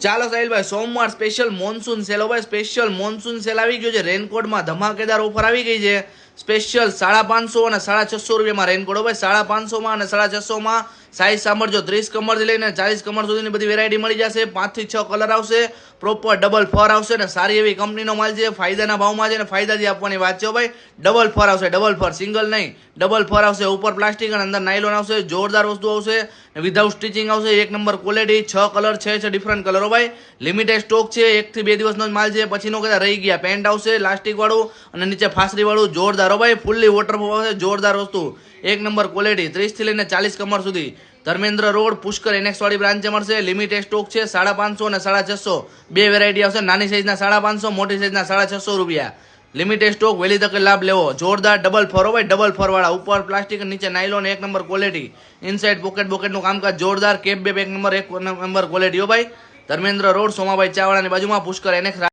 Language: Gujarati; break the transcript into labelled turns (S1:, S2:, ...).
S1: ચાલો સાહિલભાઈ, સોમવાર સ્પેશિયલ મોન્સૂન સેલ હો ભાઈ, સ્પેશિયલ મોન્સૂન સેલ આવી ગયો છે। રેનકોટમાં ધમાકેદાર ઓફર આવી ગઈ છે। સ્પેશિયલ 550 અને 650 રૂપિયામાં રેનકોટ હો ભાઈ। 550 અને 650 સાઇઝ સાંભળજો, 30 કમરથી લઈને 40 કમર સુધીની બધી વેરાયટી મળી જશે। 5 થી 6 કલર આવશે, પ્રોપર ડબલ ફર આવશે ને સારી એવી કંપનીનો માલ છે, ફાયદાના ભાવમાં છે ને ફાયદાથી આપવાની વાત છે ભાઈ। ડબલ ફર આવશે, ડબલ ફર, સિંગલ નહીં, ડબલ ફર આવશે। ઉપર પ્લાસ્ટિક અને અંદર નાયલોન આવશે, જોરદાર વસ્તુ આવશે, વિધાઉટ સ્ટિચિંગ આવશે, એક નંબર ક્વોલિટી। 6 કલર છે ડિફરન્ટ કલરો ભાઈ, લિમિટેડ સ્ટોક છે, 1 થી 2 દિવસનો જ માલ છે, પછીનો કદાચ રહી ગયા। પેન્ટ આવશે લાસ્ટિક વાળું અને નીચે ફાસરી વાળું, જોરદાર હો ભાઈ, ફૂલ્લી વોટરપ્રૂફ આવશે, જોરદાર વસ્તુ, એક નંબર ક્વોલિટી। 30 થી લઈને 40 કમર સુધી, ધર્મેન્દ્ર રોડ પુષ્કર એનેક્સ વાળી બ્રાન્ચે મળશે। લિમિટેડ સ્ટોક છે, 550 અને 650 બે વેરાયટી આવશે, નાની સાઈઝના 550, મોટી સાઈઝના 650 રૂપિયા। લિમિટેડ સ્ટોક, વહેલી તકે લાભ લેવો। જોરદાર ડબલ ફર હો ભાઈ, ડબલ ફર વાળા, ઉપર પ્લાસ્ટિક નીચે નાયલોન, એક નંબર ક્વોલિટી, ઇનસાઇડ પોકેટનું કામકાજ જોરદાર, કેપ બેપ એક નંબર ક્વોલિટી હો ભાઈ। ધર્મેન્દ્ર રોડ, સોમાભાઈ ચાવાળાની બાજુમાં, પુષ્કર એનેક્સ